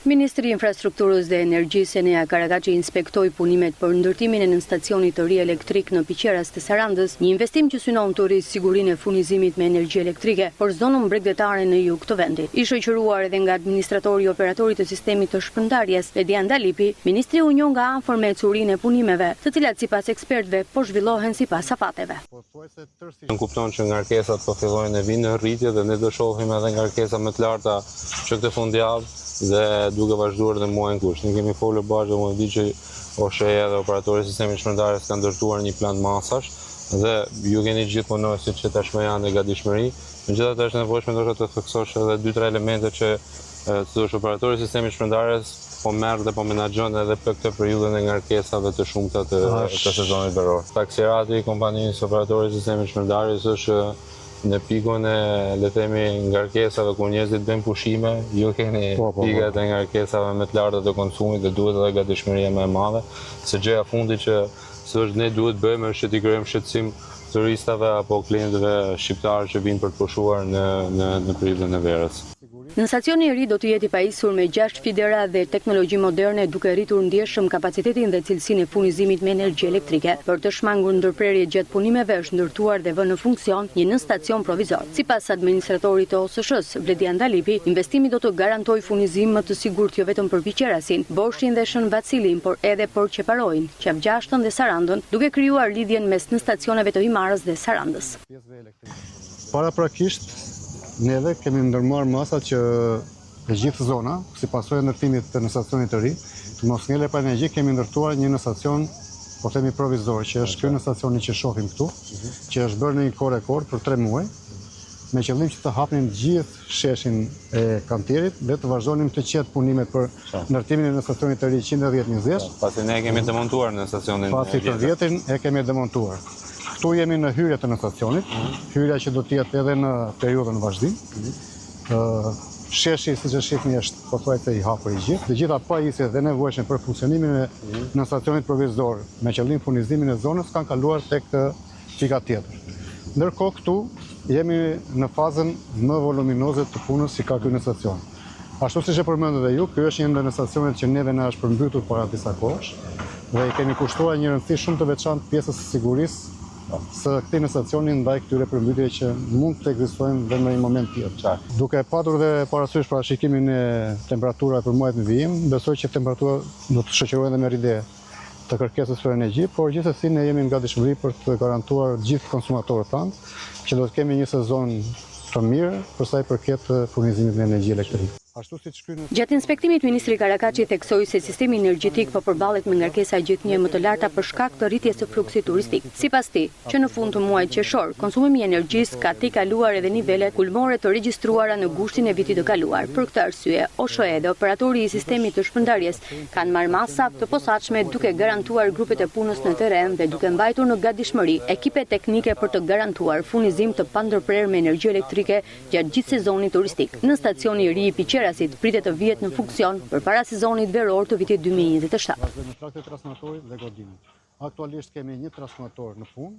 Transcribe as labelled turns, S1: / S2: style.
S1: Ministri i Infrastrukturës dhe Energjisë Enea Karakaçi inspektoi punimet për ndërtimin e nën stacionit të ri elektrik në Piqeras të Sarandës, një investim që synon të rrisë sigurinë e furnizimit me energji elektrike për zonën bregdetare në jug të vendit. I shoqëruar edhe nga administratori i operatorit të sistemit të shpërndarjes, Ledian Dalipi, ministri u njoh nga afër me ecurinë e punimeve, të cilat sipas ekspertëve po zhvillohen sipas afateve.
S2: Në kupton që ngarkesat po fillojnë të vinë në rritje dhe ne do shohim edhe ngarkesa më të larta që këtë fundjavë dhe duke vazhduar dhe muajin kusht. Ne kemi folur bashkë dhe unë di që OSHE dhe operatori i sistemit shpërndarjes kanë ndërtuar një plan masash dhe ju keni gjithë punonësit që tashmë janë në gatishmëri. Megjithatë është nevojshme ndoshta të theksosh edhe 2-3 elemente që thosh operatori i sistemit shpërndarjes po merr dhe po menaxhon edhe për këtë periudhën e ngarkesave të shumta të sezonit veror. Taksirati i kompanisë operatorit të sistemit shpërndarjes është në pikun e le të themi ngarkesave ku njerëzit bëjnë pushime, ju keni pikat e ngarkesave më të larta të konsumit dhe duhet edhe gatishmëria më e madhe. Se gjëja fundi që ne duhet bëjmë është që t'i krijojmë shqetësim turistave apo klientëve shqiptarë që vinë për të pushuar në periudhën e verës.
S1: Në stacioni i ri do të jetë i pajisur me 6 fidera dhe teknologji moderne, duke rritur ndjeshëm kapacitetin dhe cilësinë e furnizimit me energji elektrike. Për të shmangur ndërprerje gjatë punimeve është ndërtuar dhe vënë në funksion një nën stacion provizor. Sipas administratorit të OSSH-s, Ledian Dalipi, investimi do të garantojë furnizim më të sigurt jo vetëm për Piqerasin, Boshin dhe Shën Vacilin, por edhe për Qeparojin, Qafgjashtën dhe Sarandën, duke krijuar lidhjen mes nën stacioneve të Himarës dhe Sarandës.
S3: Paraprakisht neve kemi ndërmarrë masa që e gjithë zona, si pasojë e ndërtimit të në stacionit të ri, mos ngele pa energji kemi ndërtuar një në stacion, po themi provizor, që është ky në stacioni që shohim këtu, që është bërë në një kohë rekord për 3 muaj, me qëllim që të hapnim gjithë sheshin e kantierit dhe të vazhdonim të qetë punimet për ndërtimin e në stacionit të ri 110-20.
S2: Pasi ne kemi demontuar në stacionin
S3: pasi të vjetin e kemi demontuar. Këtu jemi në hyrje të në stacionit, hyrja që do të jetë edhe në periudhën vazhdim. Sheshi, siç e shihni, është pothuajse i hapur i gjithë. Të gjitha pajisjet dhe nevojshme për funksionimin e në stacionit provizor me qëllim furnizimin e zonës kanë kaluar tek pika tjetër. Ndërkohë këtu jemi në fazën më voluminoze të punës si ka ky në stacion. Ashtu siç e përmendët ju, ky është një ndër stacionet që neve na është përmbytur para disa kohësh dhe i kemi kushtuar një rëndësi shumë të veçantë pjesës së sigurisë së këtij në stacionin ndaj këtyre përmbytjeve që mund të ekzistojnë dhe në një moment tjetër. Duke patur dhe parasysh parashikimin e temperaturave për muajt në vijim, besoj që temperatura do të shoqërohet me rritje të kërkesës për energji, por gjithsesi ne jemi në gatishmëri për të garantuar gjithë konsumatorët tanë që do të kemi një sezon të mirë për sa i përket furnizimit me energji elektrike.
S1: Gjatë inspektimit, ministri Karakaçi theksoi se sistemi energjetik po përballet me ngarkesa gjithnjë më të larta për shkak të rritjes së fluksit turistik. Sipas tij, që në fund të muajit qershor, konsumimi i energjisë ka tejkaluar edhe nivelet kulmore të regjistruara në gushtin e vitit të kaluar. Për këtë arsye, OSHE dhe operatori i sistemit të shpërndarjes kanë marrë masa të posaçme duke garantuar grupet e punës në terren dhe duke mbajtur në gatishmëri ekipe teknike për të garantuar furnizim të pandërprerë me energji elektrike gjatë gjithë sezonit turistik. Në stacioni i ri i Piqerasit pritet të vihet në funksion përpara sezonit veror të vitit 2027.
S3: Aktualisht kemi një transformator në punë.